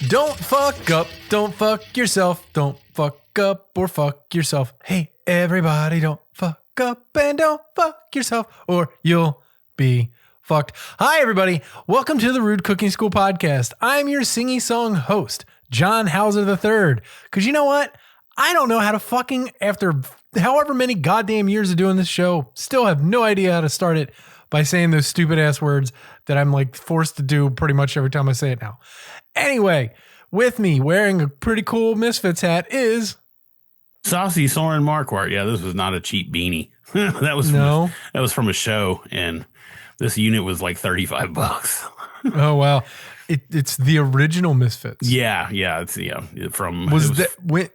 Don't fuck up, don't fuck yourself, don't fuck up or fuck yourself. Hey, everybody, don't fuck up and don't fuck yourself or you'll be fucked. Hi, everybody. Welcome to the Rude Cooking School podcast. I'm your singy song host, John Hauser III. Because you know what? I don't know how to fucking, after however many goddamn years of doing this show, still have no idea how to start it by saying those stupid ass words that I'm like forced to do pretty much every time I say it now. Anyway, with me wearing a pretty cool Misfits hat is Saucy Soren Marquardt. Yeah, this was not a cheap beanie. that was from a show, and this unit was like $35. Oh wow, it's the original Misfits. Yeah, it's from was that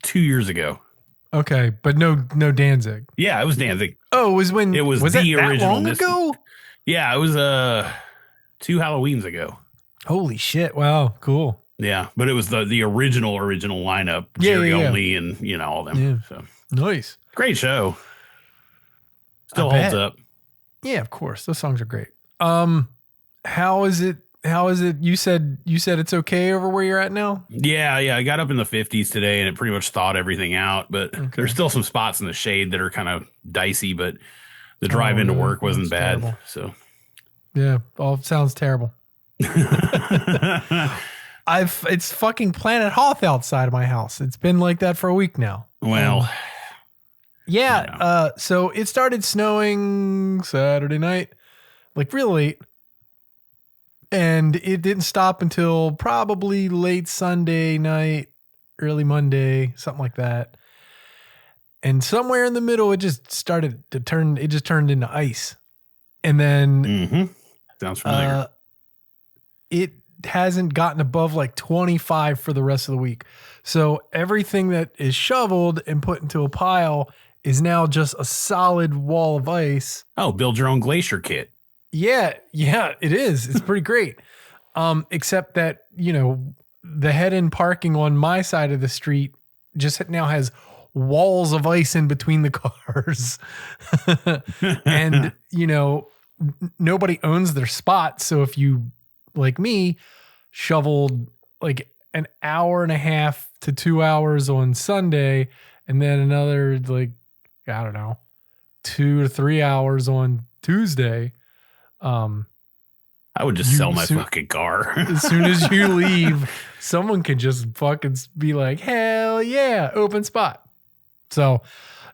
2 years ago. Okay, but no Danzig. Yeah, it was Danzig. Oh, it was when it was that the original. That long ago? Yeah, it was 2 Halloweens ago. Holy shit! Wow, cool. Yeah, but it was the original lineup. Jerry only, and all them. Yeah. So nice, great show. Still holds up. Yeah, of course. Those songs are great. How is it? You said it's okay over where you're at now? Yeah. I got up in the 50s today, and it pretty much thawed everything out. But there's still some spots in the shade that are kind of dicey. But the drive into work wasn't bad. Terrible. So yeah, all sounds terrible. It's fucking Planet Hoth outside of my house. It's been like that for a week now. Well, yeah. So it started snowing Saturday night, like real late. And it didn't stop until probably late Sunday night, early Monday, something like that. And somewhere in the middle, it just started to turn. It just turned into ice. And then sounds familiar. It hasn't gotten above like 25 for the rest of the week. So everything that is shoveled and put into a pile is now just a solid wall of ice. Oh, build your own glacier kit. Yeah, it is. It's pretty great. Except that, the head-in parking on my side of the street just now has walls of ice in between the cars. And, nobody owns their spot. So if you, like me, shoveled like an hour and a half to 2 hours on Sunday and then another, 2 to 3 hours on Tuesday, I would just sell my fucking car. As soon as you leave, someone can just fucking be like, hell yeah, open spot. So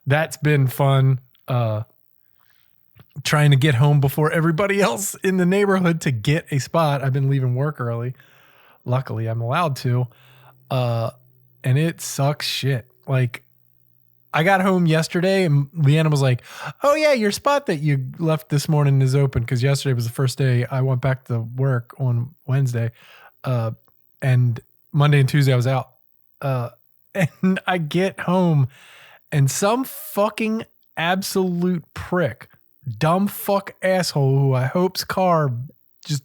that's been fun. Trying to get home before everybody else in the neighborhood to get a spot. I've been leaving work early. Luckily, I'm allowed to. And it sucks shit. Like, I got home yesterday and Leanna was like, oh yeah, your spot that you left this morning is open. Cause yesterday was the first day I went back to work on Wednesday. And Monday and Tuesday I was out. And I get home and some fucking absolute prick, dumb fuck asshole who I hope's car just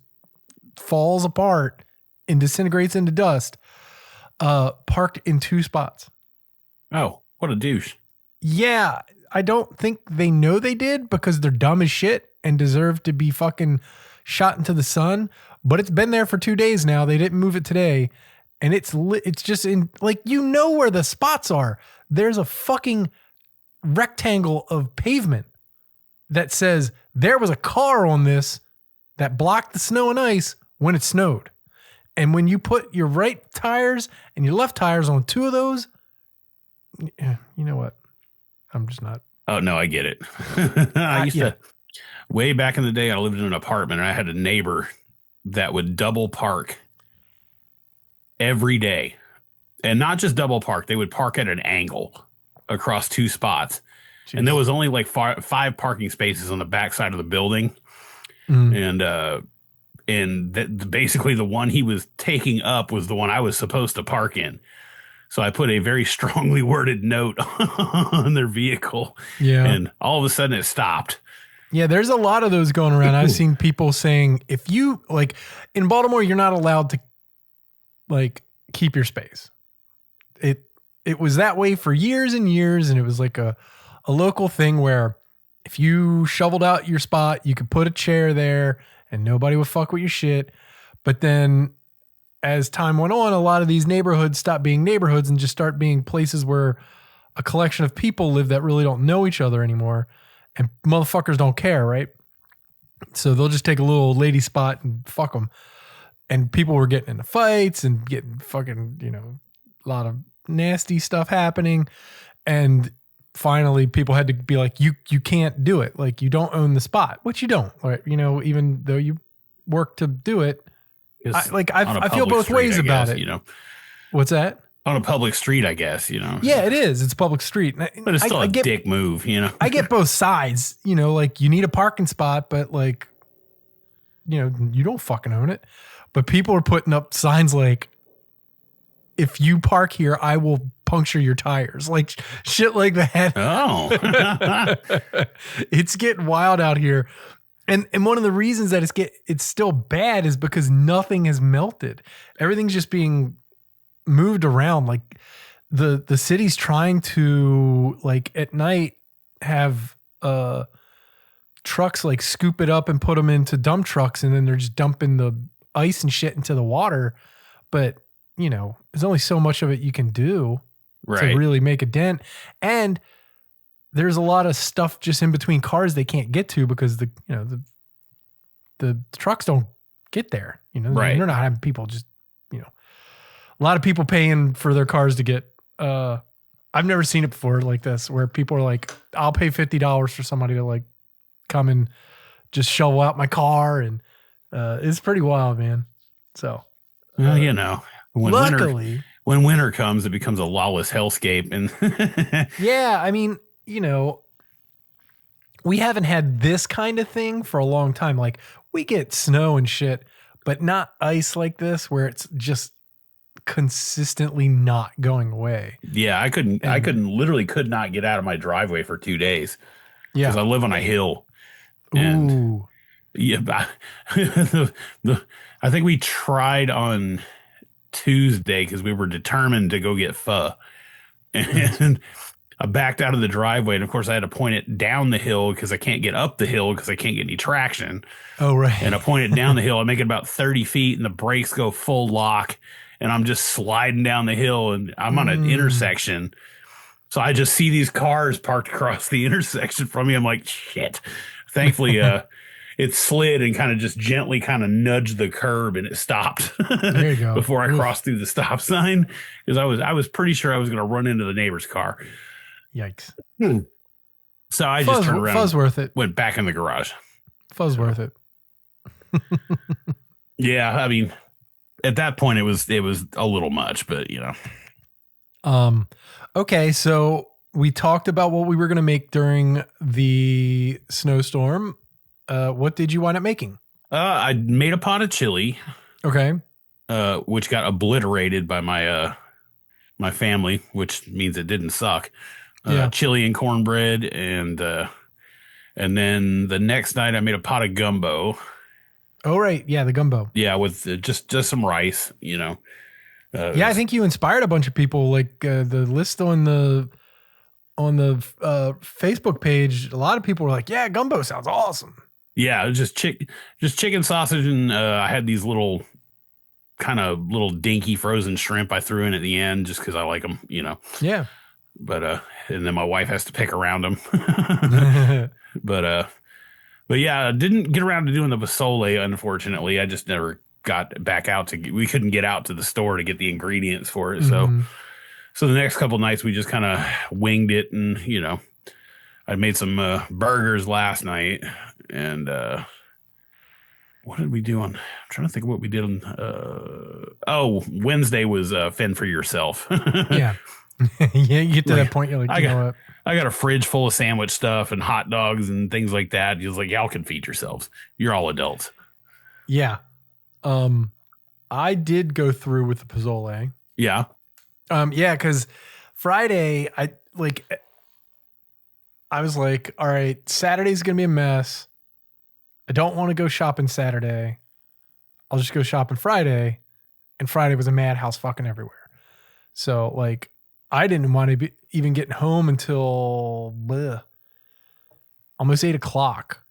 falls apart and disintegrates into dust, parked in 2 spots. Oh, what a douche. Yeah, I don't think they know they did because they're dumb as shit and deserve to be fucking shot into the sun. But it's been there for 2 days now. They didn't move it today. And it's just in, where the spots are. There's a fucking rectangle of pavement that says there was a car on this that blocked the snow and ice when it snowed. And when you put your right tires and your left tires on 2 of those, you know what? I'm just not. Oh, no, I get it. I used to, way back in the day, I lived in an apartment and I had a neighbor that would double park every day. And not just double park, they would park at an angle across 2 spots. Jeez. And there was only like 5 parking spaces on the back side of the building. And basically the one he was taking up was the one I was supposed to park in. So I put a very strongly worded note on their vehicle. Yeah. And all of a sudden it stopped. Yeah, there's a lot of those going around. I've seen people saying, if you, in Baltimore, you're not allowed to, keep your space. It was that way for years and years, and it was like a local thing where if you shoveled out your spot, you could put a chair there, and nobody would fuck with your shit. But then as time went on, a lot of these neighborhoods stopped being neighborhoods and just start being places where a collection of people live that really don't know each other anymore. And motherfuckers don't care, right? So they'll just take a little lady spot and fuck them. And people were getting into fights and getting fucking, a lot of nasty stuff happening. And finally people had to be like, you can't do it. Like, you don't own the spot, which you don't, right? Even though you work to do it. I feel both ways about it. What's that? On a public street, I guess, Yeah, it is. It's a public street. But it's still a dick move, I get both sides, like, you need a parking spot, but like, you don't fucking own it. But people are putting up signs like, if you park here, I will puncture your tires. Like shit like that. Oh. It's getting wild out here. And one of the reasons that it's still bad is because nothing has melted. Everything's just being moved around. Like the city's trying to, like, at night have trucks like scoop it up and put them into dump trucks, and then they're just dumping the ice and shit into the water. But there's only so much of it you can do to really make a dent. And there's a lot of stuff just in between cars they can't get to because the trucks don't get there. They're not having people just, a lot of people paying for their cars to get, I've never seen it before like this, where people are like, I'll pay $50 for somebody to like come and just shovel out my car. And it's pretty wild, man. So, when winter comes, it becomes a lawless hellscape. And yeah, I mean, we haven't had this kind of thing for a long time. Like, we get snow and shit, but not ice like this, where it's just consistently not going away. Yeah, I literally could not get out of my driveway for 2 days. Yeah, because I live on a hill. And ooh. Yeah, I think we tried on Tuesday because we were determined to go get pho, and I backed out of the driveway, and of course I had to point it down the hill because I can't get up the hill because I can't get any traction. Oh, right. And I point it down the hill. I make it about 30 feet, and the brakes go full lock, and I'm just sliding down the hill, and I'm on an intersection. So I just see these cars parked across the intersection from me. I'm like, shit. Thankfully, it slid and kind of just gently kind of nudged the curb, and it stopped. There you go. Before I crossed through the stop sign, because I was pretty sure I was going to run into the neighbor's car. Yikes. So I just turned around. Fuzz worth it. Went back in the garage. Fuzz worth it. Yeah, I mean, at that point it was a little much, but Okay, so we talked about what we were going to make during the snowstorm. What did you wind up making? I made a pot of chili. Okay. Which got obliterated by my family, which means it didn't suck. Chili and cornbread, and then the next night I made a pot of gumbo. Oh, right. Yeah, the gumbo. Yeah, with just some rice, I think you inspired a bunch of people. Like the list on the Facebook page, a lot of people were like, "Yeah, gumbo sounds awesome." Yeah, it was just chicken sausage, and I had these little dinky frozen shrimp I threw in at the end just because I like them, Yeah. But and then my wife has to pick around them. But yeah, I didn't get around to doing the basole, unfortunately. I just never got back out we couldn't get out to the store to get the ingredients for it. Mm-hmm. So the next couple nights we just kind of winged it, and I made some burgers last night, and what did we do on? I'm trying to think of what we did on. Wednesday was fend for yourself. Yeah. Yeah, you get to that point, you're like, I got a fridge full of sandwich stuff and hot dogs and things like that. You're like, y'all can feed yourselves. You're all adults. Yeah. I did go through with the pozole. Yeah. Yeah, because Friday, I was like, all right, Saturday's going to be a mess. I don't want to go shopping Saturday. I'll just go shopping Friday. And Friday was a madhouse fucking everywhere. So, I didn't want to be even getting home until almost 8 o'clock.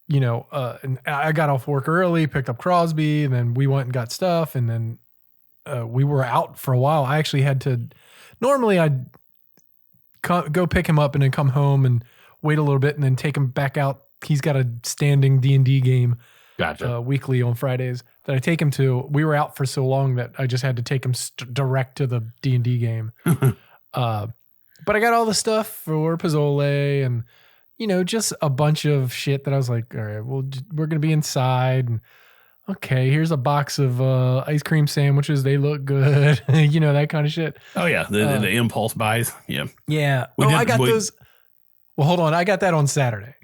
and I got off work early, picked up Crosby, and then we went and got stuff. And then we were out for a while. I actually had to, normally I'd go pick him up and then come home and wait a little bit and then take him back out. He's got a standing D&D game weekly on Fridays that I take him to. We were out for so long that I just had to take him direct to the D&D game. But I got all the stuff for Pozzole and, just a bunch of shit that I was like, all right, well, we're going to be inside. And okay, here's a box of ice cream sandwiches. They look good. That kind of shit. Oh, yeah. The impulse buys. Yeah. Yeah. I got those. Well, hold on. I got that on Saturday.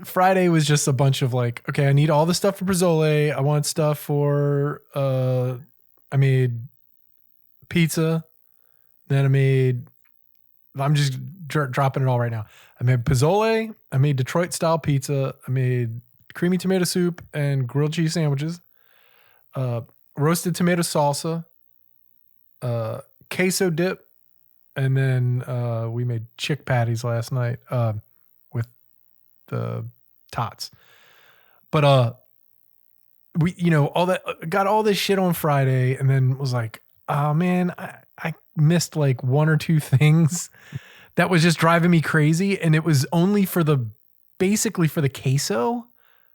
Friday was just a bunch of like, okay, I need all the stuff for Pozzole. I want stuff for, I made pizza. Then I'm just dropping it all right now. I made Pozzole. I made Detroit style pizza. I made creamy tomato soup and grilled cheese sandwiches. Roasted tomato salsa. Queso dip. And then we made chick patties last night with the tots. But we, got all this shit on Friday and then was like, oh man, I missed like one or two things that was just driving me crazy. And it was only basically for the queso,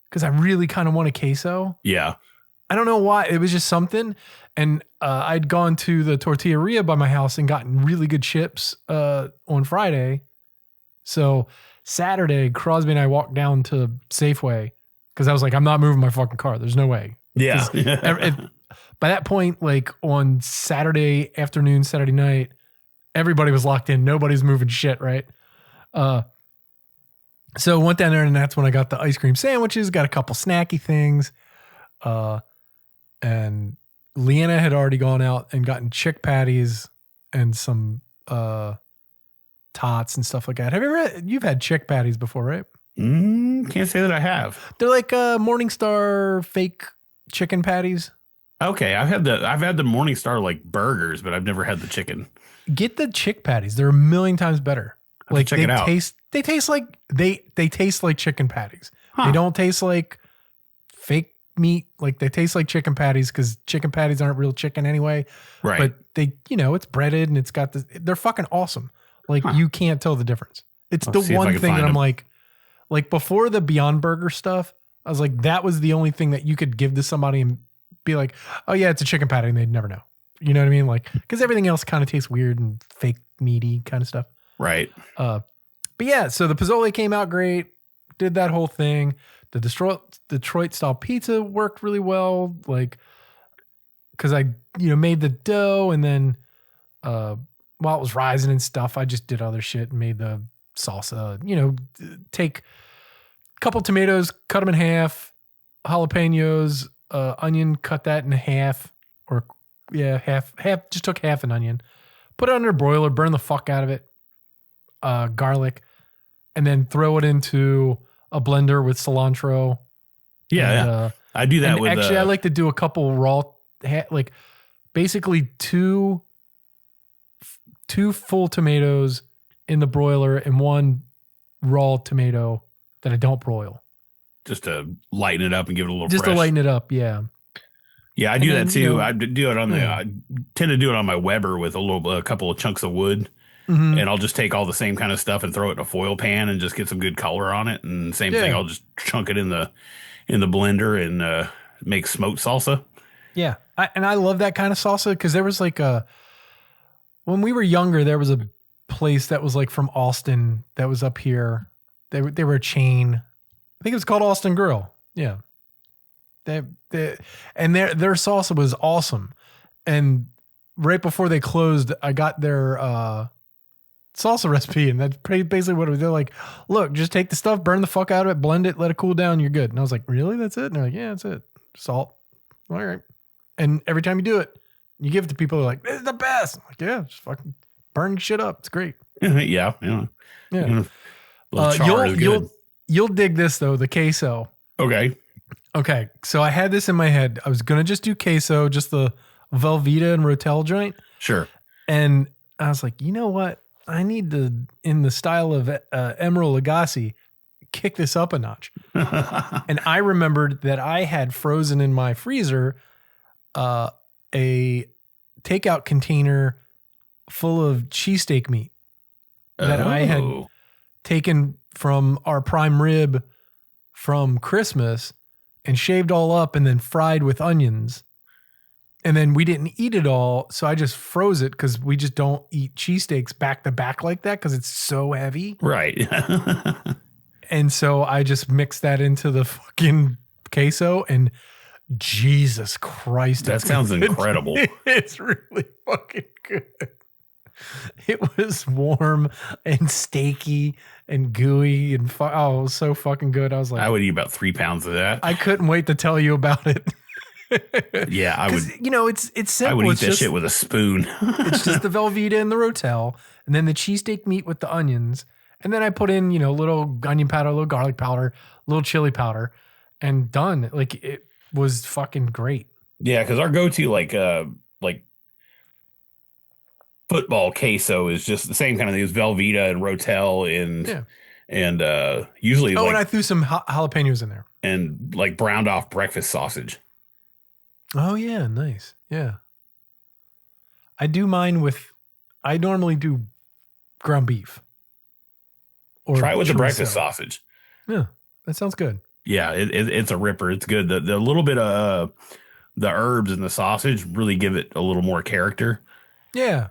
because I really kind of want a queso. Yeah. I don't know why. It was just something. And I'd gone to the tortilleria by my house and gotten really good chips on Friday. So Saturday, Crosby and I walked down to Safeway because I was like, I'm not moving my fucking car. There's no way. Yeah. By that point, like on Saturday afternoon, Saturday night, everybody was locked in. Nobody's moving shit, right? So went down there and that's when I got the ice cream sandwiches, got a couple snacky things. And Leanna had already gone out and gotten chick patties and some tots and stuff like that. You've had chick patties before, right? Can't say that I have. They're like Morningstar fake chicken patties. Okay, I've had the Morningstar like burgers, but I've never had the chicken. Get the chick patties. They're a million times better. Like check it out. They taste like they taste like chicken patties. Huh. They don't taste like fake meat. Like they taste like chicken patties because chicken patties aren't real chicken anyway. Right. But they, it's breaded and it's got this. They're fucking awesome. Like you can't tell the difference. It's the one thing that I'm like before the Beyond Burger stuff, I was like, that was the only thing that you could give to somebody and be like, oh yeah, it's a chicken patty, and they'd never know. You know what I mean? Like, because everything else kind of tastes weird and fake meaty kind of stuff. Right. But yeah, so the Pozzole came out great. Did that whole thing. The Detroit style pizza worked really well. Like, because I made the dough and then while it was rising and stuff, I just did other shit and made the salsa. Take a couple tomatoes, cut them in half, jalapenos, onion, cut that in half, or half. Just took half an onion, put it under a broiler, burn the fuck out of it. Garlic, and then throw it into a blender with cilantro. Yeah, I do that with. Actually, I like to do a couple raw, like basically two full tomatoes in the broiler and one raw tomato that I don't broil. Just to lighten it up and give it a little. Just fresh. To lighten it up, yeah. Yeah, I do that too. I do it on I tend to do it on my Weber with a couple of chunks of wood. Mm-hmm. And I'll just take all the same kind of stuff and throw it in a foil pan and just get some good color on it. And same thing, I'll just chunk it in the blender and make smoked salsa. Yeah, I love that kind of salsa because there was like when we were younger, there was a place that was like from Austin that was up here. They were a chain. I think it was called Austin Grill. Yeah, and their salsa was awesome. And right before they closed, I got their salsa recipe, and that's basically what it was. They're like, look, just take the stuff, burn the fuck out of it, blend it, let it cool down, you're good. And I was like, really? That's it? And they're like, yeah, that's it. Salt. All right. And every time you do it, you give it to people who are like, this is the best. I'm like, yeah, just fucking burn shit up. It's great. Yeah. You'll dig this though, the queso. Okay. So I had this in my head. I was going to just do queso, just the Velveeta and Rotel joint. Sure. And I was like, you know what? I need to, in the style of Emeril Lagasse, kick this up a notch. And I remembered that I had frozen in my freezer a takeout container full of cheesesteak meat that I had taken from our prime rib from Christmas and shaved all up and then fried with onions. And then we didn't eat it all. So I just froze it because we just don't eat cheesesteaks back to back like that because it's so heavy. Right. And so I just mixed that into the fucking queso and Jesus Christ. That sounds incredible. It's really fucking good. It was warm and steaky and gooey and it was so fucking good. I was like, I would eat about 3 pounds of that. I couldn't wait to tell you about it. Yeah, I would. You know, it's simple. I would eat that shit with a spoon. It's just the Velveeta and the Rotel, and then the cheesesteak meat with the onions, and then I put in, you know, little onion powder, little garlic powder, little chili powder, and done. Like it was fucking great. Yeah, because our go-to like football queso is just the same kind of thing as Velveeta and Rotel and usually and I threw some jalapenos in there and like browned off breakfast sausage. Oh yeah, nice. Yeah, I do mine with. I normally do ground beef. Or try it with the breakfast sausage. Yeah, that sounds good. Yeah, it's a ripper. It's good. The little bit of the herbs and the sausage really give it a little more character. Yeah.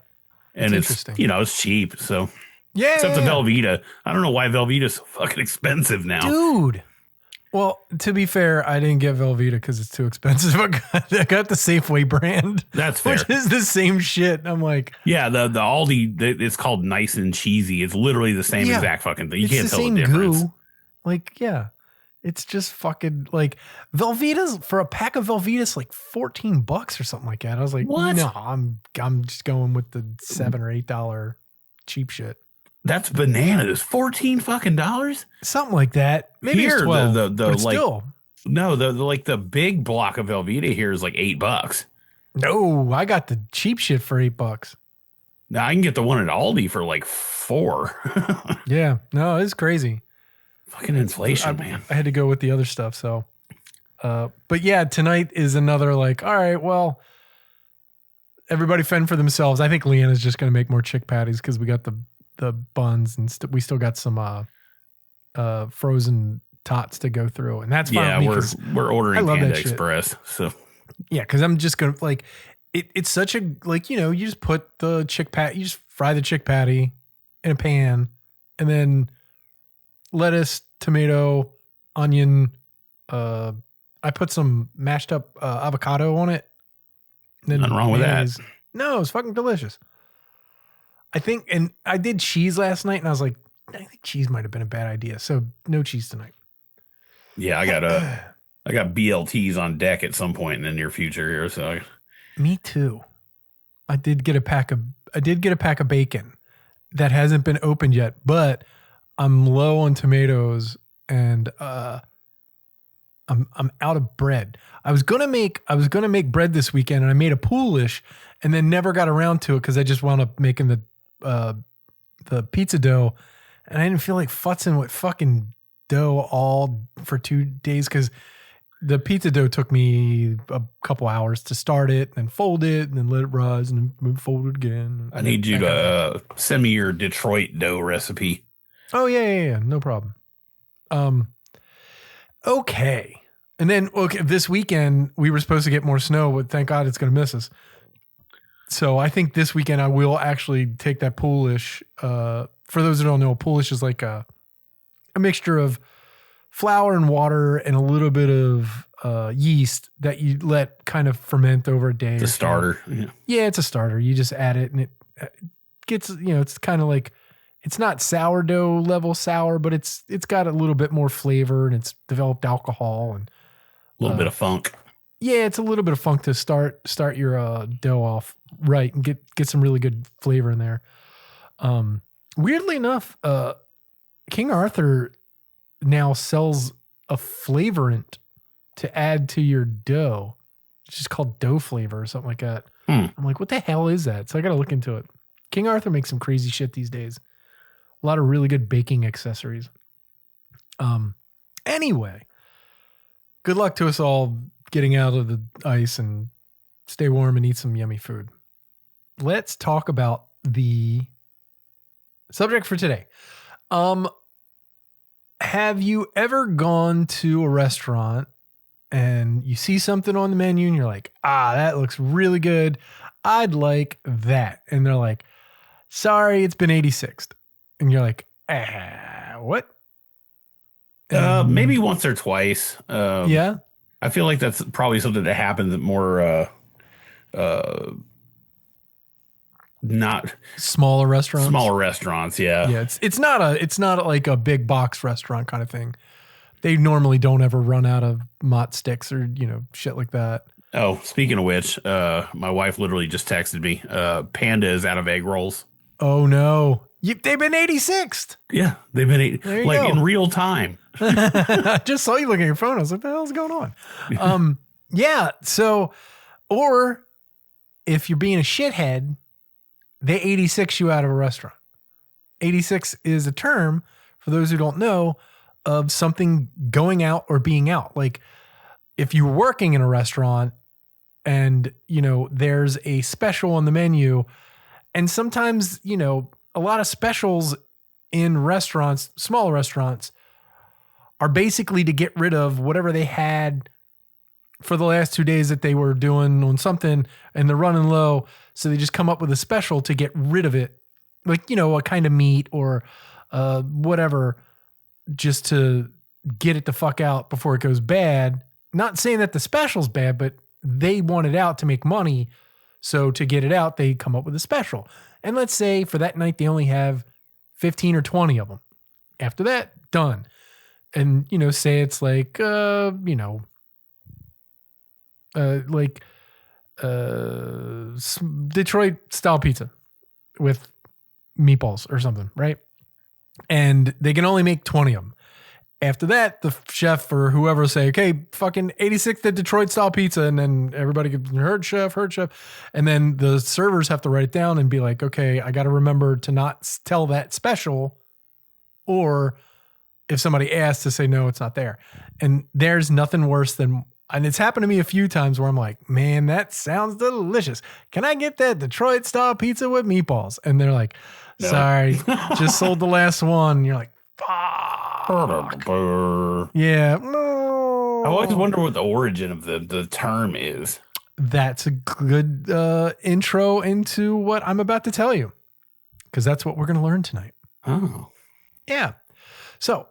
And it's, you know, it's cheap. So, yeah. Except the Velveeta. I don't know why Velveeta's so fucking expensive now. Dude. Well, to be fair, I didn't get Velveeta because it's too expensive. I got the Safeway brand. That's fair. Which is the same shit. I'm like. Yeah, the Aldi, it's called Nice and Cheesy. It's literally the same exact fucking thing. You can't tell the difference. Goo. Like, yeah. It's just fucking like Velveeta's for a pack of Velveeta's like $14 or something like that. I was like, what? No, I'm just going with the $7 or $8 cheap shit. That's bananas. $14 fucking dollars? Something like that. Maybe here, it's 12, the like still. No, the big block of Velveeta here is like $8. No, I got the cheap shit for $8. Now I can get the one at Aldi for like $4. Yeah, no, it's crazy. Fucking inflation, man. I had to go with the other stuff. So, but yeah, tonight is another like, all right, well, everybody fend for themselves. I think Leanna's just going to make more chick patties because we got the buns and we still got some frozen tots to go through, and that's fine. Yeah, we're ordering Panda Express. So yeah, because I'm just gonna like it's such a like, you know, you just put the chick pat, you just fry the chick patty in a pan, and then lettuce, tomato, onion. I put some mashed up avocado on it. Nothing wrong with that. No, it's fucking delicious. I think, and I did cheese last night, and I was like, I think cheese might have been a bad idea. So no cheese tonight. Yeah, I got BLTs on deck at some point in the near future here. So me too. I did get a pack of bacon that hasn't been opened yet, but I'm low on tomatoes and I'm out of bread. I was gonna make bread this weekend, and I made a poolish and then never got around to it because I just wound up making the pizza dough, and I didn't feel like futzing with fucking dough all for 2 days because the pizza dough took me a couple hours to start it and then fold it and then let it rise and then fold it again. I need you to send me your Detroit dough recipe. Oh yeah. No problem. Okay. And then, this weekend we were supposed to get more snow, but thank God it's going to miss us. So I think this weekend I will actually take that poolish. For those who don't know, poolish is like a mixture of flour and water and a little bit of yeast that you let kind of ferment over a day. It's a starter. Yeah, it's a starter. You just add it and it gets, you know, it's kind of like, it's not sourdough level sour, but it's got a little bit more flavor and it's developed alcohol and a little bit of funk. Yeah, it's a little bit of funk to start your dough off right and get some really good flavor in there. Weirdly enough, King Arthur now sells a flavorant to add to your dough. It's just called dough flavor or something like that. I'm like, what the hell is that? So I got to look into it. King Arthur makes some crazy shit these days. A lot of really good baking accessories. Anyway, good luck to us all getting out of the ice and stay warm and eat some yummy food. Let's talk about the subject for today. Have you ever gone to a restaurant and you see something on the menu and you're like, that looks really good. I'd like that. And they're like, sorry, it's been 86'd. And you're like, what? Maybe once or twice. Yeah. I feel like that's probably something that happens at more not smaller restaurants. Yeah. Yeah. It's not like a big box restaurant kind of thing. They normally don't ever run out of mott sticks or, shit like that. Oh, speaking of which, my wife literally just texted me, Panda is out of egg rolls. Oh no. They've been 86'd. Yeah. They've been in real time. I just saw you looking at your phone. I was like, what the hell's going on? Yeah. So, or if you're being a shithead, they 86 you out of a restaurant. 86 is a term, for those who don't know, of something going out or being out. Like if you're working in a restaurant and, there's a special on the menu, and sometimes, a lot of specials in restaurants, smaller restaurants, are basically to get rid of whatever they had for the last 2 days that they were doing on something and they're running low. So they just come up with a special to get rid of it. Like, a kind of meat or whatever, just to get it the fuck out before it goes bad. Not saying that the special's bad, but they want it out to make money. So to get it out, they come up with a special. And let's say for that night, they only have 15 or 20 of them. After that, done. And, say it's like, Detroit style pizza with meatballs or something, right? And they can only make 20 of them. After that, the chef or whoever say, okay, fucking 86 the Detroit style pizza. And then everybody gets heard chef. And then the servers have to write it down and be like, okay, I got to remember to not tell that special, or if somebody asks, to say, no, it's not there. And there's nothing worse than, and it's happened to me a few times where I'm like, man, that sounds delicious. Can I get that Detroit style pizza with meatballs? And they're like, sorry, just sold the last one. And you're like, fuck. Yeah. No. I always wonder what the origin of the term is. That's a good intro into what I'm about to tell you, because that's what we're going to learn tonight. Oh. Yeah. So,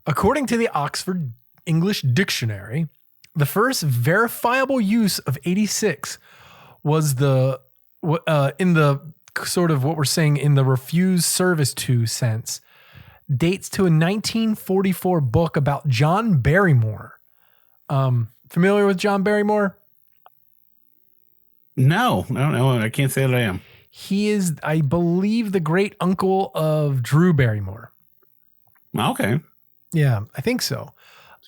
according to the Oxford English Dictionary, the first verifiable use of 86 was in the sort of what we're saying in the refuse service to sense, dates to a 1944 book about John Barrymore. Familiar with John Barrymore? No, I don't know. I can't say that I am. He is, I believe, the great uncle of Drew Barrymore. Okay. Yeah, I think so.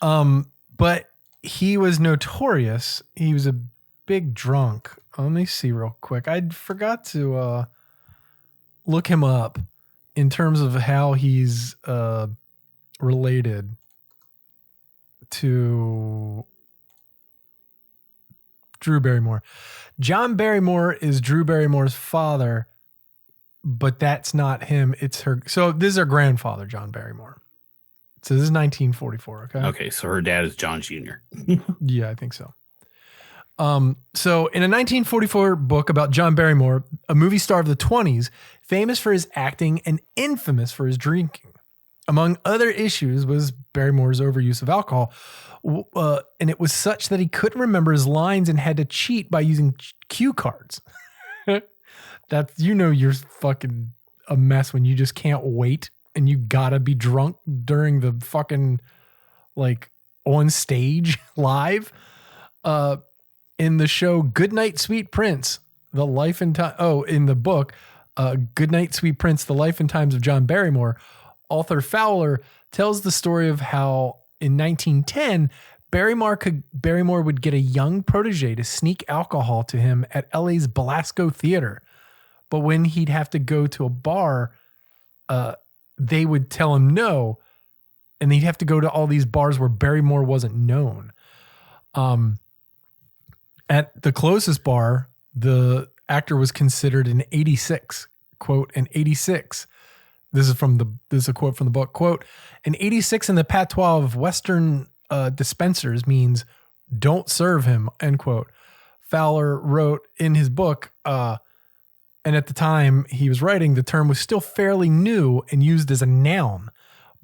But he was notorious. He was a big drunk. Let me see real quick. I forgot to look him up in terms of how he's related to Drew Barrymore. John Barrymore is Drew Barrymore's father, but that's not him. It's her. So this is her grandfather, John Barrymore. So this is 1944. Okay. Okay. So her dad is John Jr. Yeah, I think so. So in a 1944 book about John Barrymore, a movie star of the 20s, famous for his acting and infamous for his drinking, among other issues was Barrymore's overuse of alcohol. And it was such that he couldn't remember his lines and had to cheat by using cue cards. That's, you're fucking a mess when you just can't wait and you gotta be drunk during the fucking, like, on stage live. In the show Goodnight Sweet Prince, the life and time. Oh, in the book, Goodnight Sweet Prince, the life and times of John Barrymore, author Fowler tells the story of how in 1910, Barrymore would get a young protege to sneak alcohol to him at LA's Belasco Theater. But when he'd have to go to a bar, they would tell him no. and he'd have to go to all these bars where Barrymore wasn't known. At the closest bar, the actor was considered an 86, quote, an 86. This is a quote from the book, quote, an 86 in the patois of Western dispensers means don't serve him, end quote. Fowler wrote in his book, and at the time he was writing, the term was still fairly new and used as a noun.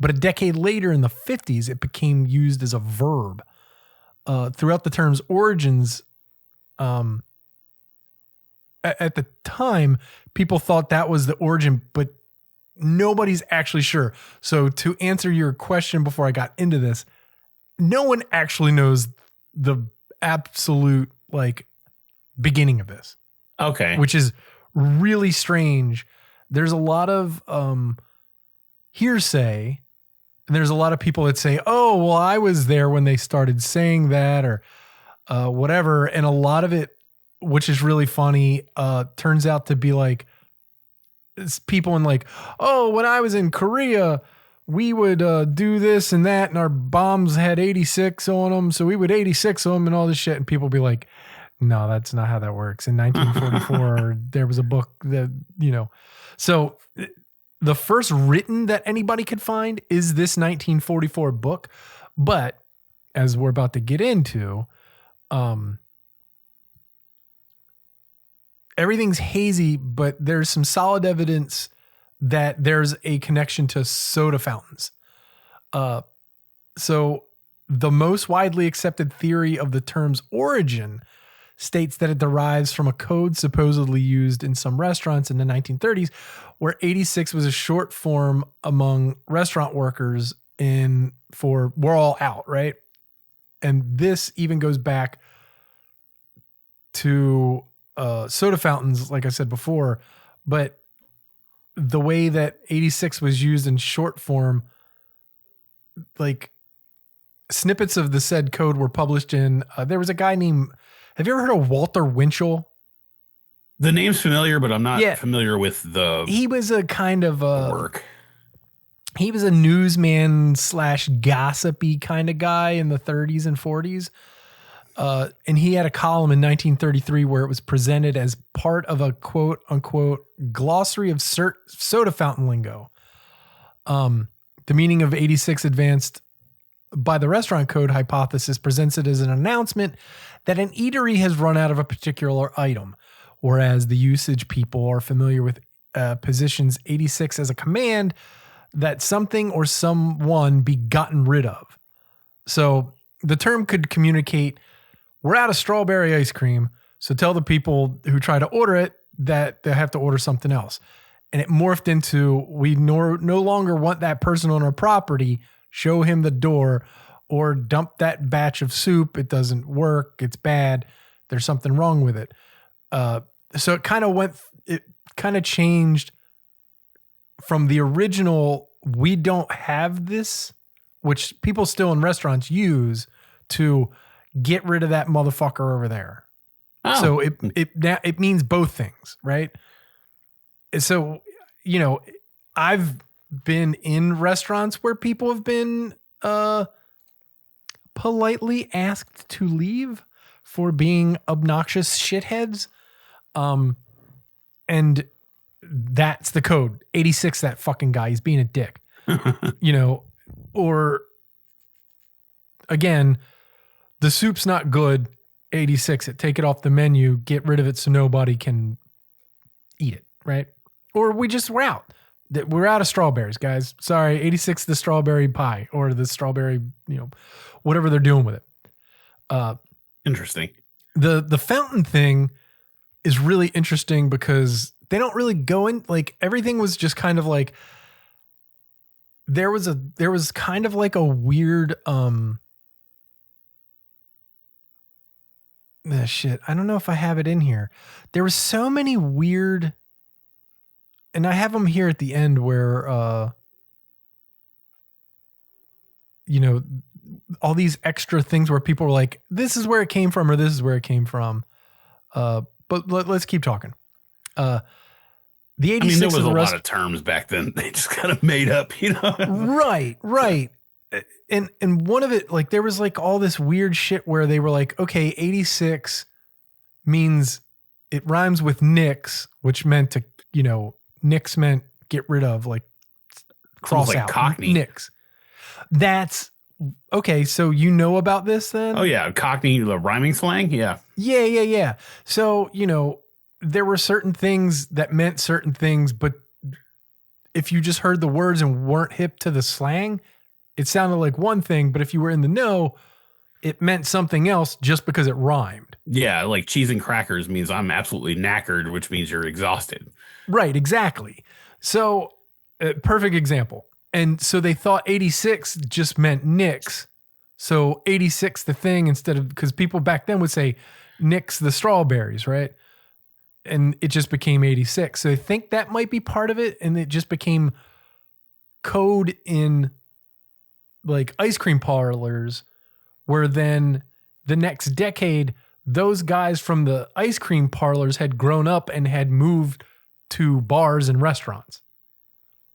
But a decade later in the 50s, it became used as a verb. Throughout the term's origins, at the time, people thought that was the origin, but nobody's actually sure. So to answer your question before I got into this, no one actually knows the absolute like beginning of this. Okay. Which is really strange. There's a lot of hearsay, and there's a lot of people that say, oh, well, I was there when they started saying that or whatever. And a lot of it, which is really funny, turns out to be like, it's people in like, oh, when I was in Korea, we would do this and that, and our bombs had 86 on them, so we would 86 them and all this shit. And people be like, no, that's not how that works. In 1944, there was a book that, you know. So the first written that anybody could find is this 1944 book. But as we're about to get into, everything's hazy, but there's some solid evidence that there's a connection to soda fountains. So the most widely accepted theory of the term's origin states that it derives from a code supposedly used in some restaurants in the 1930s, where 86 was a short form among restaurant workers for we're all out, right? And this even goes back to soda fountains, like I said before, but the way that 86 was used in short form, like snippets of the said code were published in, there was a guy named, have you ever heard of Walter Winchell? The name's familiar, but I'm not familiar with he was a kind of work. He was a newsman / gossipy kind of guy in the 30s and 40s. And he had a column in 1933 where it was presented as part of a quote unquote glossary of soda fountain lingo. The meaning of 86 advanced by the restaurant code hypothesis presents it as an announcement that an eatery has run out of a particular item, whereas the usage people are familiar with positions 86 as a command that something or someone be gotten rid of. So the term could communicate, we're out of strawberry ice cream, so tell the people who try to order it that they have to order something else. And it morphed into, we no longer want that person on our property, show him the door, or dump that batch of soup. It doesn't work. It's bad. There's something wrong with it. So it kind of changed from the original, we don't have this, which people still in restaurants use, to get rid of that motherfucker over there. Oh. So it means both things, right? So, you know, I've been in restaurants where people have been politely asked to leave for being obnoxious shitheads. And that's the code. 86, that fucking guy, he's being a dick. You know, or again, the soup's not good. 86 it, take it off the menu, get rid of it so nobody can eat it, right? Or we're out. We're out of strawberries, guys. Sorry, 86 the strawberry pie or the strawberry, you know, whatever they're doing with it. Interesting. The fountain thing is really interesting because they don't really go in, like everything was just kind of like, there was kind of like a weird, shit. I don't know if I have it in here. There was so many weird, and I have them here at the end where, you know, all these extra things where people were like, this is where it came from, or this is where it came from. But let's keep talking. The 86 there was a lot of terms back then. They just kind of made up, you know? Right. and one of it, like there was like all this weird shit where they were like, okay, 86 means it rhymes with nix, which meant to, nix meant get rid of, like cross like out. Cockney. Nix. That's okay. So you know about this then? Oh yeah. Cockney, the rhyming slang. Yeah. Yeah. So, there were certain things that meant certain things, but if you just heard the words and weren't hip to the slang, it sounded like one thing, but if you were in the know, it meant something else just because it rhymed. Yeah, like cheese and crackers means I'm absolutely knackered, which means you're exhausted. Right, exactly. So, perfect example. And so they thought 86 just meant nix. So 86 the thing instead of, because people back then would say nix the strawberries, right? And it just became 86. So I think that might be part of it. And it just became code in like ice cream parlors, where then the next decade, those guys from the ice cream parlors had grown up and had moved to bars and restaurants.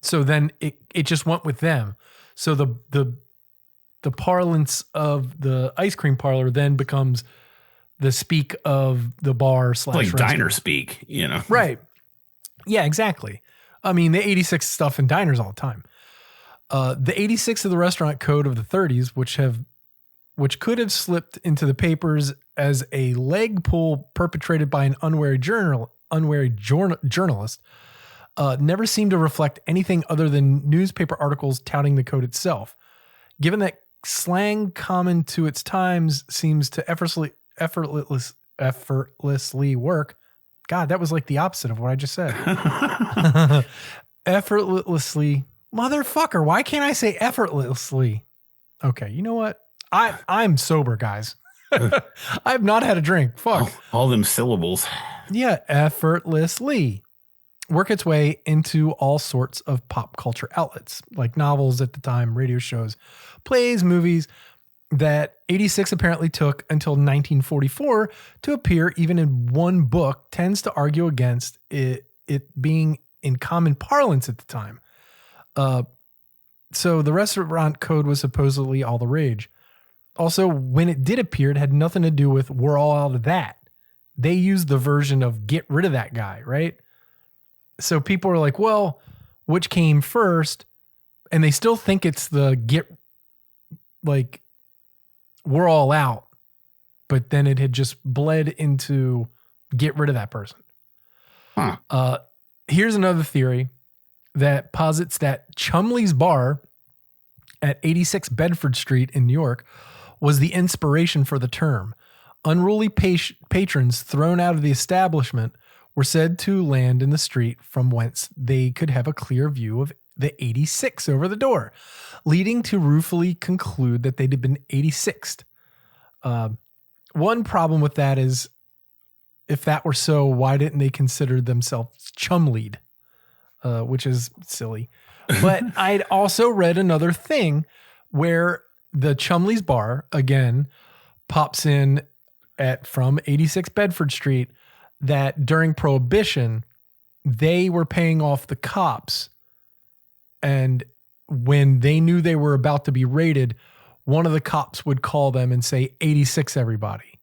So then it just went with them. So the parlance of the ice cream parlor then becomes the speak of the bar / like restaurant. Diner speak, Right. Yeah, exactly. I mean, the 86 stuff in diners all the time. The 86 of the restaurant code of the 30s, which could have slipped into the papers as a leg pull perpetrated by an unwary journalist, never seemed to reflect anything other than newspaper articles touting the code itself. Given that slang common to its times seems to effortlessly work. God, that was like the opposite of what I just said. Effortlessly. Motherfucker, why can't I say effortlessly? Okay, you know what? I'm sober, guys. I've not had a drink. Fuck. All them syllables. Yeah, effortlessly. Work its way into all sorts of pop culture outlets, like novels at the time, radio shows, plays, movies, that 86 apparently took until 1944 to appear even in one book, tends to argue against it being in common parlance at the time. So the restaurant code was supposedly all the rage. Also, when it did appear, it had nothing to do with we're all out of that. They used the version of get rid of that guy, right? So people are like, well, which came first? And they still think it's the we're all out. But then it had just bled into get rid of that person. Huh. Here's another theory that posits that Chumley's Bar at 86 Bedford Street in New York was the inspiration for the term. Unruly patrons thrown out of the establishment were said to land in the street from whence they could have a clear view of the 86 over the door, leading to ruefully conclude that they'd been 86'd. One problem with that is, if that were so, why didn't they consider themselves chumlied? Which is silly. But I'd also read another thing where the Chumley's Bar, again, pops in from 86 Bedford Street, that during Prohibition, they were paying off the cops. And when they knew they were about to be raided, one of the cops would call them and say, 86 everybody,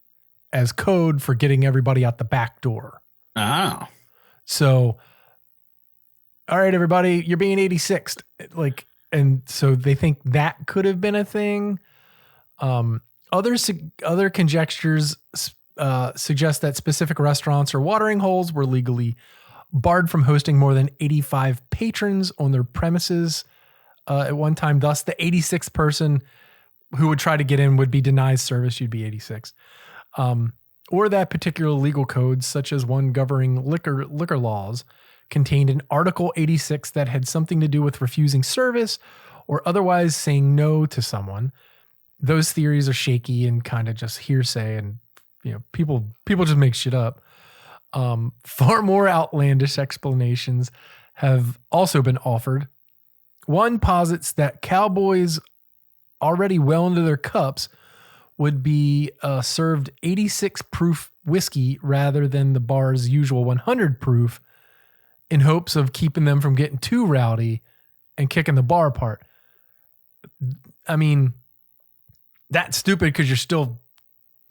as code for getting everybody out the back door. Oh. So, all right, everybody, you're being 86'd. And so they think that could have been a thing. Other conjectures suggest that specific restaurants or watering holes were legally barred from hosting more than 85 patrons on their premises at one time. Thus, the 86th person who would try to get in would be denied service. You'd be 86. Or that particular legal code, such as one governing liquor laws, contained an Article 86 that had something to do with refusing service or otherwise saying no to someone. Those theories are shaky and kind of just hearsay, and people just make shit up. Far more outlandish explanations have also been offered. One posits that cowboys already well into their cups would be served 86 proof whiskey rather than the bar's usual 100 proof, in hopes of keeping them from getting too rowdy and kicking the bar apart. I mean, that's stupid because you're still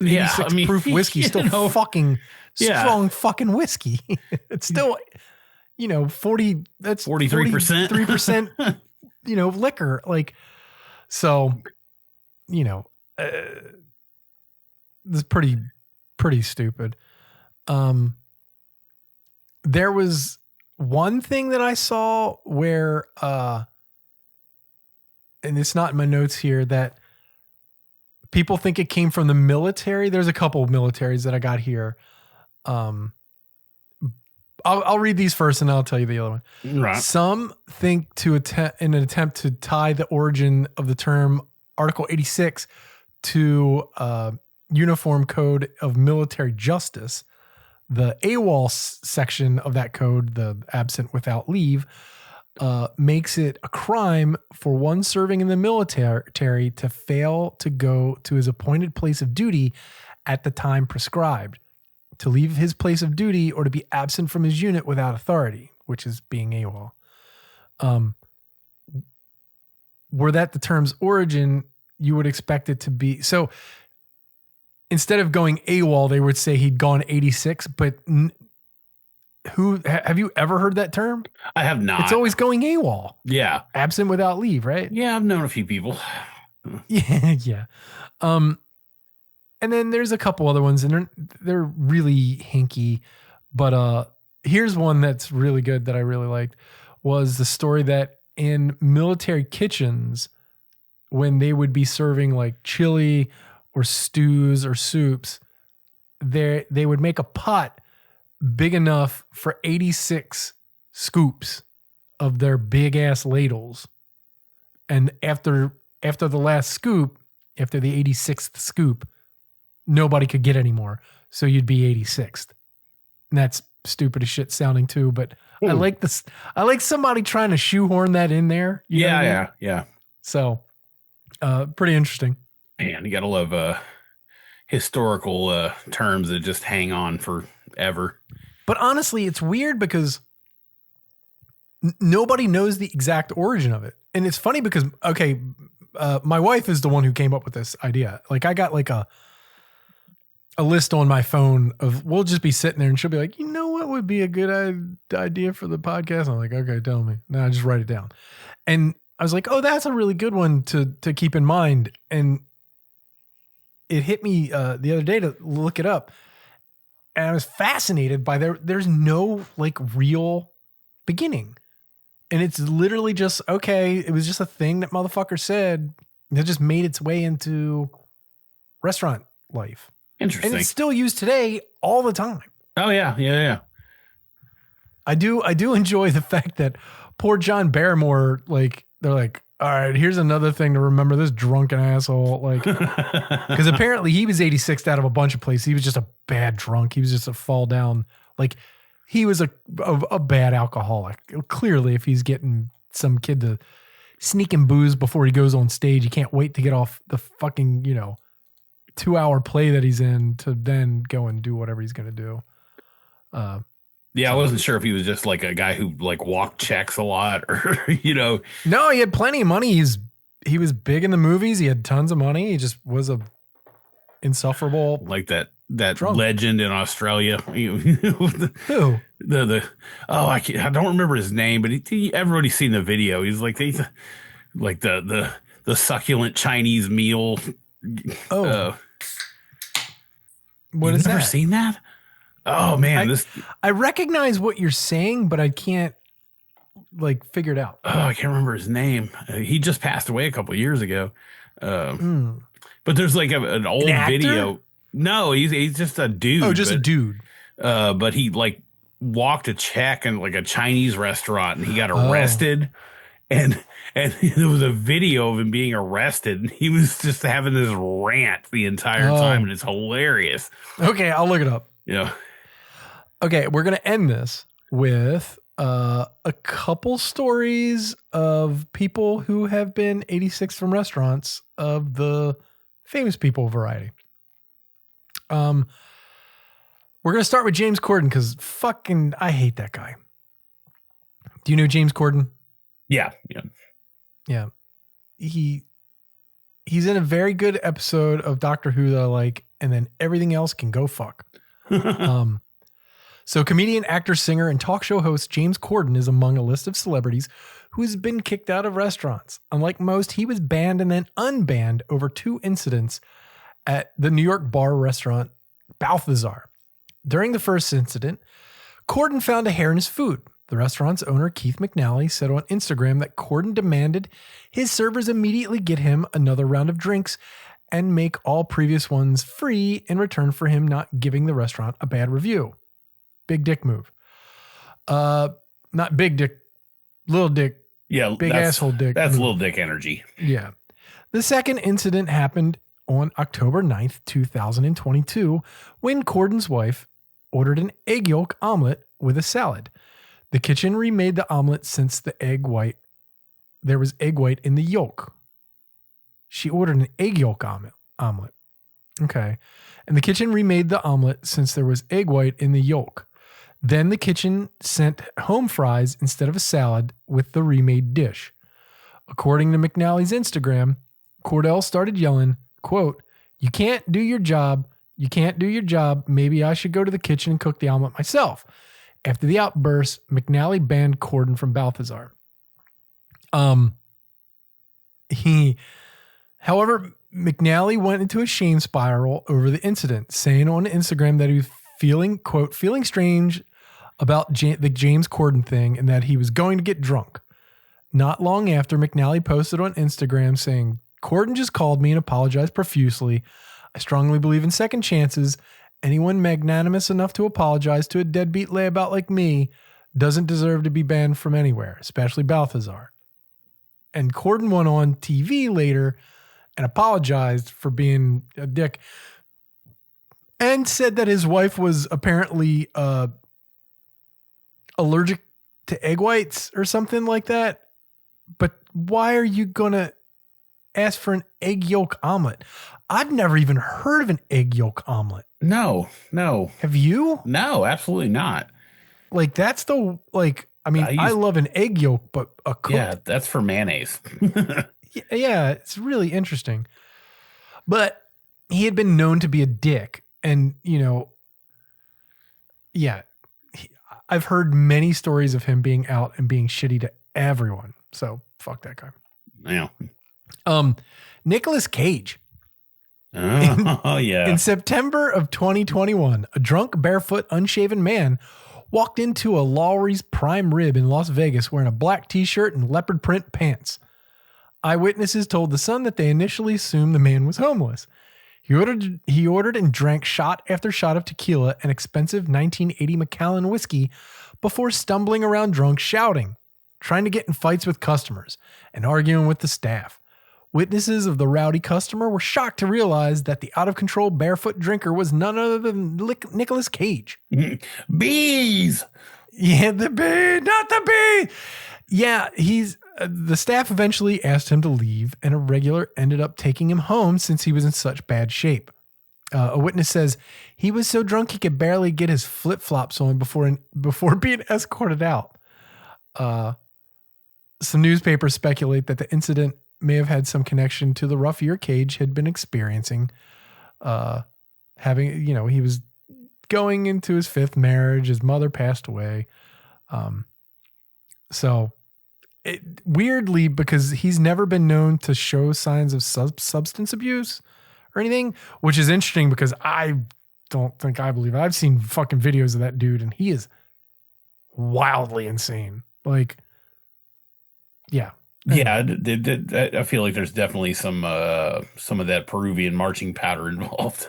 86 proof whiskey, still fucking strong fucking whiskey. It's still, 40, that's 43%, 3%, liquor. Like, so, it's pretty stupid. There was one thing that I saw where, and it's not in my notes here, that people think it came from the military. There's a couple of militaries that I got here. I'll read these first and I'll tell you the other one. Right. Some think in an attempt to tie the origin of the term Article 86 to Uniform Code of Military Justice, the AWOL section of that code, the absent without leave, makes it a crime for one serving in the military to fail to go to his appointed place of duty at the time prescribed, to leave his place of duty, or to be absent from his unit without authority, which is being AWOL. Were that the term's origin, you would expect it to be. So instead of going AWOL, they would say he'd gone 86, but have you ever heard that term? I have not. It's always going AWOL. Yeah. Absent without leave, right? Yeah, I've known a few people. Yeah. And then there's a couple other ones, and they're really hinky. But here's one that's really good that I really liked, was the story that in military kitchens, when they would be serving like chili or stews or soups, they would make a pot big enough for 86 scoops of their big ass ladles. And after the last scoop, after the 86th scoop, nobody could get any more. So you'd be 86th. And that's stupid as shit sounding too, but I like this. I like somebody trying to shoehorn that in there. Yeah. So, pretty interesting. Man, you gotta love historical terms that just hang on forever. But honestly, it's weird because nobody knows the exact origin of it. And it's funny because, my wife is the one who came up with this idea. Like, I got like a list on my phone of, we'll just be sitting there and she'll be like, what would be a good idea for the podcast? I'm like, okay, tell me. Now I just write it down. And I was like, oh, that's a really good one to keep in mind. And it hit me the other day to look it up. And I was fascinated by there's no like real beginning. And it's literally just, it was just a thing that motherfucker said that just made its way into restaurant life. Interesting. And it's still used today all the time. Oh yeah. I do enjoy the fact that poor John Barrymore, like, they're like, all right, here's another thing to remember, this drunken asshole. Like, because apparently he was 86th out of a bunch of places. He was just a bad drunk. He was just a fall down. Like, he was a bad alcoholic. Clearly, if he's getting some kid to sneak him booze before he goes on stage, he can't wait to get off the fucking, 2-hour play that he's in to then go and do whatever he's going to do. I wasn't sure if he was just like a guy who like walked checks a lot or, No, he had plenty of money. He was big in the movies. He had tons of money. He just was a insufferable. Like that drunk legend in Australia. Who? I don't remember his name, but everybody's seen the video. He's like, the succulent Chinese meal. Oh, what You've is never that? seen that? Oh man, I recognize what you're saying, but I can't like figure it out. Oh, I can't remember his name. He just passed away a couple of years ago. But there's like an old video. No, he's just a dude. Oh, just a dude. But he like walked a check in like a Chinese restaurant and he got arrested. And there was a video of him being arrested and he was just having this rant the entire time. And it's hilarious. Okay. I'll look it up. Yeah. Okay. We're going to end this with a couple stories of people who have been 86 from restaurants of the famous people variety. We're going to start with James Corden because fucking, I hate that guy. Do you know James Corden? Yeah. He He's in a very good episode of Doctor Who that I like, and then everything else can go fuck. So comedian, actor, singer, and talk show host James Corden is among a list of celebrities who has been kicked out of restaurants. Unlike most, he was banned and then unbanned over 2 incidents at the New York bar restaurant Balthazar. During the first incident, Corden found a hair in his food. The restaurant's owner, Keith McNally, said on Instagram that Corden demanded his servers immediately get him another round of drinks and make all previous ones free in return for him not giving the restaurant a bad review. Big dick move. Not big dick, little dick. Yeah, big asshole dick. That's little dick energy. Yeah. The second incident happened on October 9th, 2022, when Corden's wife ordered an egg yolk omelet with a salad. The kitchen remade the omelet since there was egg white in the yolk. She ordered an egg yolk omelet. Okay. And the kitchen remade the omelet since there was egg white in the yolk. Then the kitchen sent home fries instead of a salad with the remade dish. According to McNally's Instagram, Cordell started yelling, quote, "You can't do your job. You can't do your job. Maybe I should go to the kitchen and cook the omelet myself." After the outburst, McNally banned Corden from Balthazar. However, McNally went into a shame spiral over the incident, saying on Instagram that he was feeling strange about the James Corden thing and that he was going to get drunk. Not long after, McNally posted on Instagram saying, "Corden just called me and apologized profusely. I strongly believe in second chances. Anyone magnanimous enough to apologize to a deadbeat layabout like me doesn't deserve to be banned from anywhere, especially Balthazar." And Corden went on TV later and apologized for being a dick and said that his wife was apparently allergic to egg whites or something like that. But why are you going to ask for an egg yolk omelet? I've never even heard of an egg yolk omelet. No. Have you? No, absolutely not. Like that's I love an egg yolk, but a cooked. Yeah, that's for mayonnaise. Yeah, it's really interesting. But he had been known to be a dick. And, I've heard many stories of him being out and being shitty to everyone. So fuck that guy. Yeah. Nicolas Cage. Oh, yeah. In September of 2021, a drunk, barefoot, unshaven man walked into a Lowry's Prime Rib in Las Vegas wearing a black t-shirt and leopard print pants. Eyewitnesses told The Sun that they initially assumed the man was homeless. He ordered and drank shot after shot of tequila and expensive 1980 Macallan whiskey before stumbling around drunk, shouting, trying to get in fights with customers, and arguing with the staff. Witnesses of the rowdy customer were shocked to realize that the out-of-control barefoot drinker was none other than Nicolas Cage. Bees! Yeah, the bee, not the bee! Yeah, the staff eventually asked him to leave, and a regular ended up taking him home since he was in such bad shape. A witness says he was so drunk he could barely get his flip-flops on before being escorted out. Some newspapers speculate that the incident may have had some connection to the rough year Cage had been experiencing. He was going into his 5th marriage. His mother passed away. Weirdly, because he's never been known to show signs of substance abuse or anything, which is interesting because I don't think I believe it. I've seen fucking videos of that dude and he is wildly insane. Like, yeah. Yeah, I feel like there's definitely some of that Peruvian marching powder involved.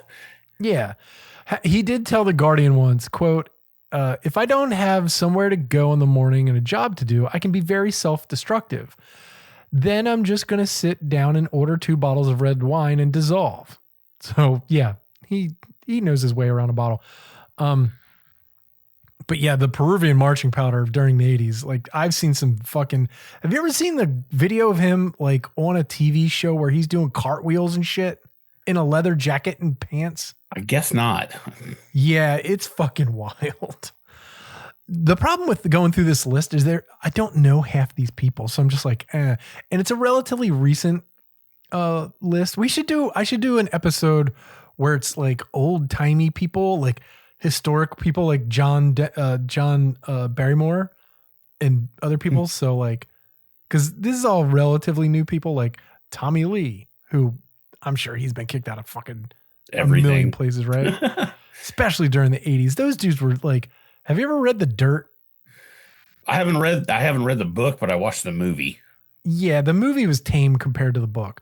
Yeah. He did tell The Guardian once, quote, "If I don't have somewhere to go in the morning and a job to do, I can be very self-destructive. Then I'm just going to sit down and order 2 bottles of red wine and dissolve." So yeah, he knows his way around a bottle. But yeah, the Peruvian marching powder during the 80s, like I've seen some fucking, have you ever seen the video of him like on a TV show where he's doing cartwheels and shit in a leather jacket and pants? I guess not. Yeah, it's fucking wild. The problem with going through this list is I don't know half these people. So I'm just like, eh. And it's a relatively recent list. I should do an episode where it's like old timey people, like historic people, like John Barrymore and other people. So like, because this is all relatively new people, like Tommy Lee, who I'm sure he's been kicked out of fucking Everything. a million places, right? Especially during the 80s. Those dudes were like, have you ever read The Dirt? I haven't read the book, but I watched the movie. Yeah, the movie was tame compared to the book,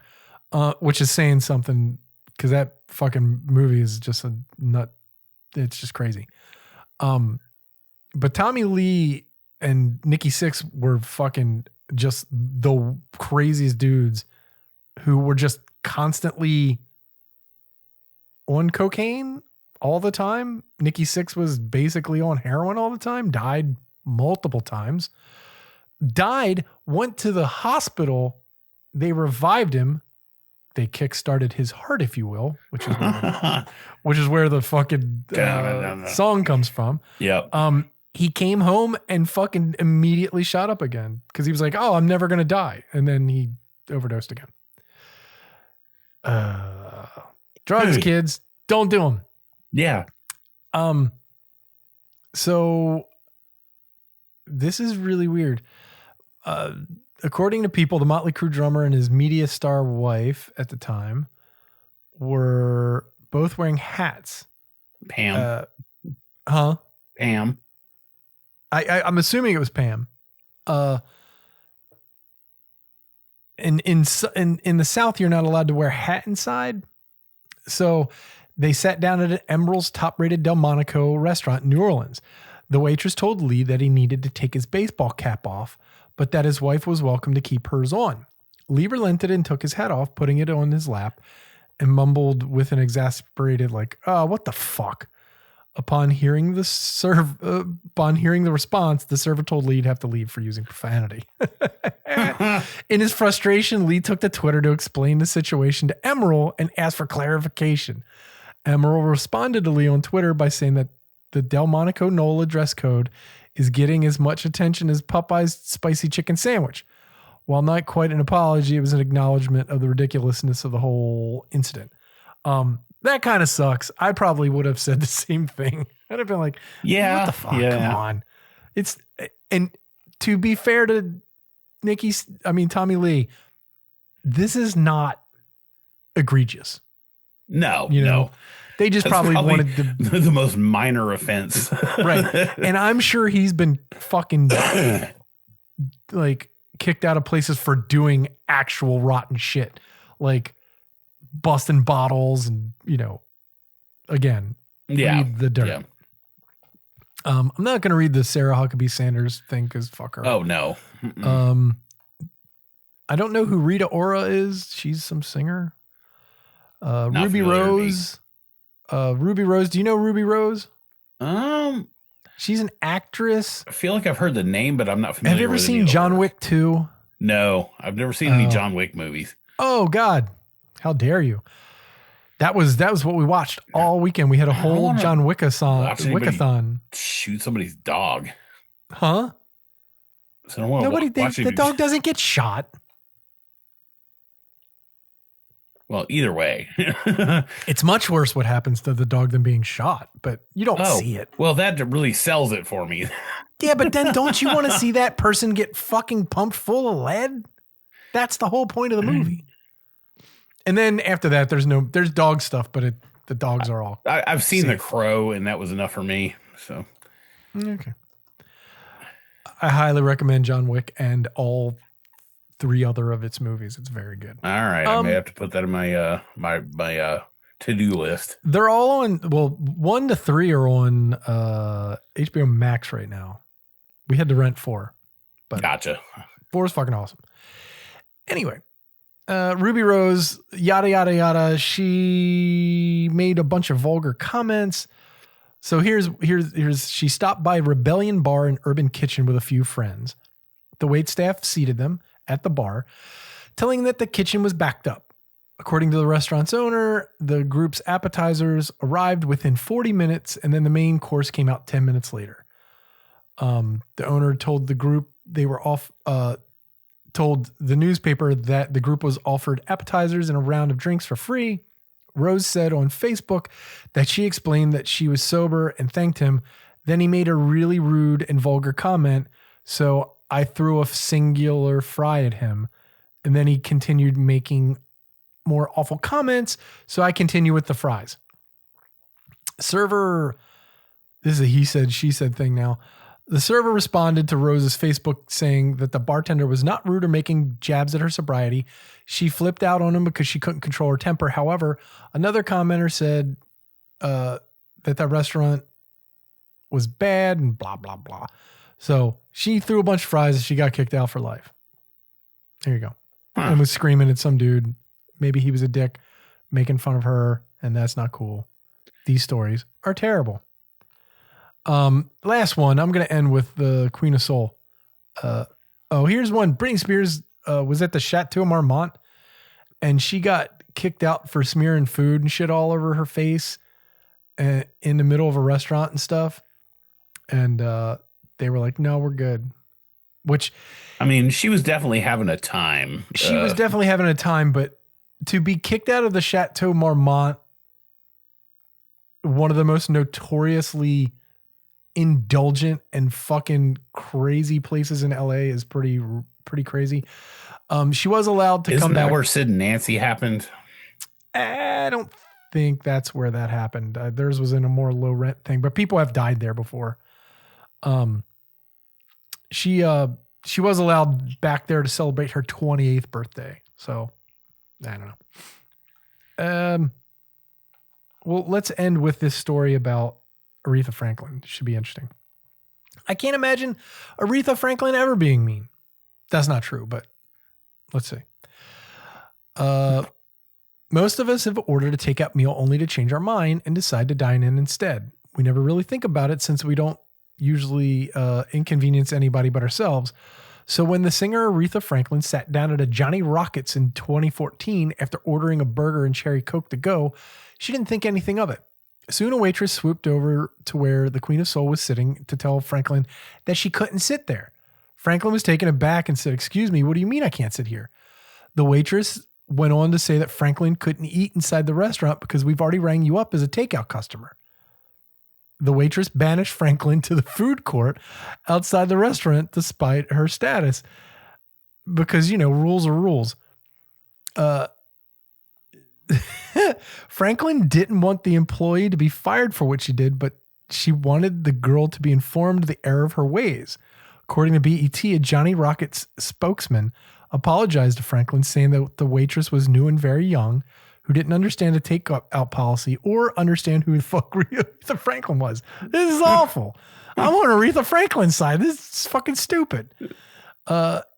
which is saying something, because that fucking movie is just a nut. It's just crazy. But Tommy Lee and Nikki Sixx were fucking just the craziest dudes who were just constantly on cocaine all the time. Nikki Sixx was basically on heroin all the time, died multiple times, went to the hospital. They revived him. They kickstarted his heart, if you will, which is where the fucking song comes from. Yep. He came home and fucking immediately shot up again because he was like, "Oh, I'm never gonna die," and then he overdosed again. Drugs, kids, don't do them. Yeah. So this is really weird. According to people, the Motley Crue drummer and his media star wife at the time were both wearing hats. Pam. Pam. I'm assuming it was Pam. In the South, you're not allowed to wear a hat inside. So they sat down at Emeril's top-rated Delmonico restaurant in New Orleans. The waitress told Lee that he needed to take his baseball cap off, but that his wife was welcome to keep hers on. Lee relented and took his hat off, putting it on his lap, and mumbled with an exasperated, like, "Oh, what the fuck?" Upon hearing the response, the server told Lee he'd have to leave for using profanity. In his frustration, Lee took to Twitter to explain the situation to Emeril and asked for clarification. Emeril responded to Lee on Twitter by saying that the Delmonico NOLA dress code is getting as much attention as Popeye's spicy chicken sandwich. While not quite an apology, it was an acknowledgement of the ridiculousness of the whole incident. That kind of sucks. I probably would have said the same thing. I'd have been like, "Yeah, what the fuck? Yeah. Come on." And to be fair to Tommy Lee, this is not egregious. No, no. They just probably wanted the most minor offense. Right. And I'm sure he's been fucking like kicked out of places for doing actual rotten shit. Like busting bottles and, again, read The Dirt. Yeah. I'm not going to read the Sarah Huckabee Sanders thing because fuck her. Oh, no. I don't know who Rita Ora is. She's some singer. Ruby Rose. Ruby Rose. Do you know Ruby Rose? She's an actress. I feel like I've heard the name, but I'm not familiar. Have you ever seen John Wick 2? No, I've never seen any John Wick movies. Oh God. How dare you? That was what we watched all weekend. We had a whole John Wickathon. Shoot somebody's dog. Huh? So the dog doesn't get shot. Well, either way. It's much worse what happens to the dog than being shot, but you don't see it. Well, that really sells it for me. Yeah, but then don't you want to see that person get fucking pumped full of lead? That's the whole point of the movie. And then after that, there's dog stuff, but the dogs are all. I've seen safe. The Crow, and that was enough for me. So, okay. I highly recommend John Wick and all 3 other of its movies. It's very good. All right, I may have to put that in my my to-do list. They're all on. Well, 1 to 3 are on HBO Max right now. We had to rent 4, but gotcha. 4 is fucking awesome. Anyway. Ruby Rose, yada, yada, yada. She made a bunch of vulgar comments. So here's, she stopped by Rebellion Bar and Urban Kitchen with a few friends. The waitstaff seated them at the bar, telling them that the kitchen was backed up. According to the restaurant's owner, the group's appetizers arrived within 40 minutes and then the main course came out 10 minutes later. The owner told the group they were off, told the newspaper that the group was offered appetizers and a round of drinks for free. Rose said on Facebook that she explained that she was sober and thanked him. Then he made a really rude and vulgar comment. So I threw a singular fry at him. And then he continued making more awful comments. So I continue with the fries. Server, this is a he said, she said thing now. The server responded to Rose's Facebook saying that the bartender was not rude or making jabs at her sobriety. She flipped out on him because she couldn't control her temper. However, another commenter said that the restaurant was bad and blah, blah, blah. So she threw a bunch of fries and she got kicked out for life. There you go. And was screaming at some dude. Maybe he was a dick making fun of her, and that's not cool. These stories are terrible. Last one. I'm going to end with the Queen of Soul. Here's one. Britney Spears was at the Chateau Marmont, and she got kicked out for smearing food and shit all over her face in the middle of a restaurant and stuff. And they were like, no, we're good. Which, I mean, she was definitely having a time. She was definitely having a time, but to be kicked out of the Chateau Marmont, one of the most notoriously indulgent and fucking crazy places in LA, is pretty crazy. She was allowed to come back. Isn't that where Sid and Nancy happened? I don't think that's where that happened. Theirs was in a more low rent thing, but people have died there before. She was allowed back there to celebrate her 28th birthday. So I don't know. Well, let's end with this story about Aretha Franklin. Should be interesting. I can't imagine Aretha Franklin ever being mean. That's not true, but let's see. Most of us have ordered a takeout meal only to change our mind and decide to dine in instead. We never really think about it since we don't usually inconvenience anybody but ourselves. So when the singer Aretha Franklin sat down at a Johnny Rockets in 2014 after ordering a burger and cherry Coke to go, she didn't think anything of it. Soon a waitress swooped over to where the Queen of Soul was sitting to tell Franklin that she couldn't sit there. Franklin was taken aback and said, "Excuse me, what do you mean I can't sit here?" The waitress went on to say that Franklin couldn't eat inside the restaurant because we've already rang you up as a takeout customer. The waitress banished Franklin to the food court outside the restaurant despite her status. Because, rules are rules. Franklin didn't want the employee to be fired for what she did, but she wanted the girl to be informed of the error of her ways. According to BET, a Johnny Rockets spokesman apologized to Franklin, saying that the waitress was new and very young, who didn't understand the takeout policy or understand who the fuck Aretha Franklin was. This is awful. I'm on Aretha Franklin's side. This is fucking stupid.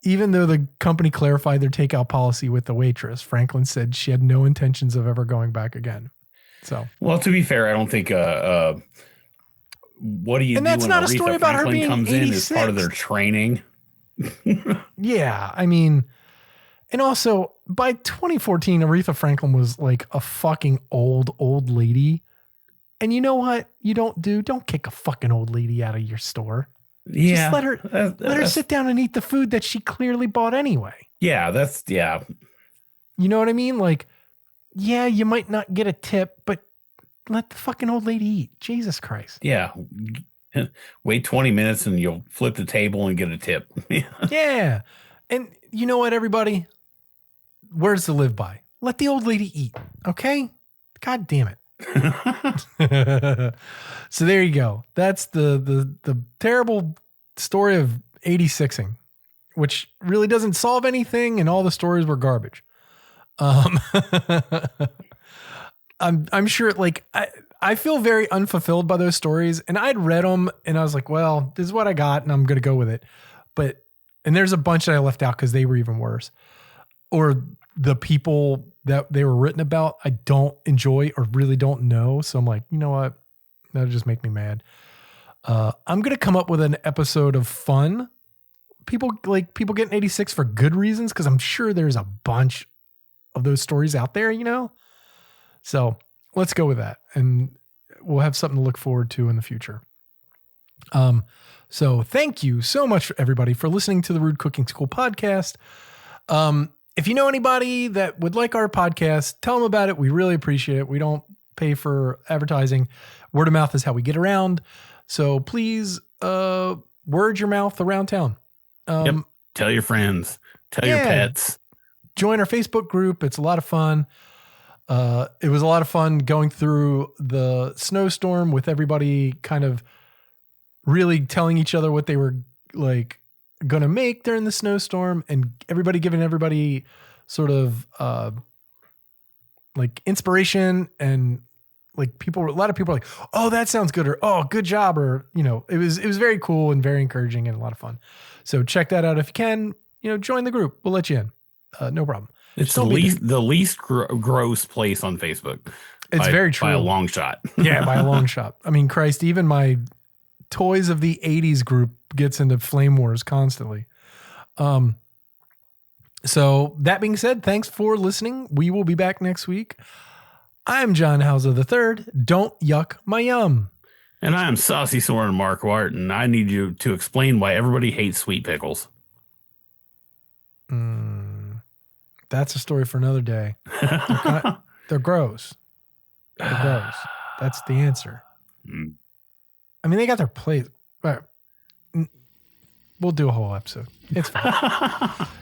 Even though the company clarified their takeout policy with the waitress, Franklin said she had no intentions of ever going back again. So, well, to be fair, I don't think what do you and do that's when not Aretha a story about her Franklin being comes 86. in as part of their training? Yeah, I mean, and also by 2014, Aretha Franklin was like a fucking old lady. And you know what? Don't kick a fucking old lady out of your store. Yeah. Just let her sit down and eat the food that she clearly bought anyway. Yeah, You know what I mean? Like, yeah, you might not get a tip, but let the fucking old lady eat. Jesus Christ. Yeah. Wait 20 minutes and you'll flip the table and get a tip. Yeah. And you know what, everybody? Words to live by. Let the old lady eat. Okay? God damn it. So there you go. That's the terrible story of 86'ing, which really doesn't solve anything, and all the stories were garbage. I'm sure, like, I feel very unfulfilled by those stories, and I'd read them and I was like, well, this is what I got and I'm going to go with it. And there's a bunch that I left out because they were even worse, or the people that they were written about, I don't enjoy or really don't know. So I'm like, you know what? That'll just make me mad. I'm going to come up with an episode of fun. People getting 86 for good reasons, because I'm sure there's a bunch of those stories out there, So let's go with that. And we'll have something to look forward to in the future. So thank you so much, everybody, for listening to the Rude Cooking School podcast. If you know anybody that would like our podcast, tell them about it. We really appreciate it. We don't pay for advertising. Word of mouth is how we get around. So please, word your mouth around town. Yep. Tell your friends. Tell your pets. Join our Facebook group. It's a lot of fun. It was a lot of fun going through the snowstorm with everybody kind of really telling each other what they were like going to make during the snowstorm, and everybody giving everybody sort of like inspiration, and like a lot of people are like, oh, that sounds good, or oh, good job, or it was very cool and very encouraging and a lot of fun. So check that out if you can. Join the group. We'll let you in. No problem. It's the least gross place on Facebook. It's very true. By a long shot. Yeah, by a long shot. I mean, Christ, even my Toys of the 80s group gets into flame wars constantly. So that being said, thanks for listening. We will be back next week. I'm John Hauser III. Don't yuck my yum. And I'm Saucy Soren Marquardt, and I need you to explain why everybody hates sweet pickles. That's a story for another day. They're gross. They're gross. That's the answer. I mean, they got their place. But we'll do a whole episode. It's fine.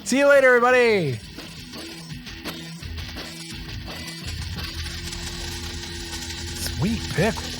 See you later, everybody. Sweet pickles.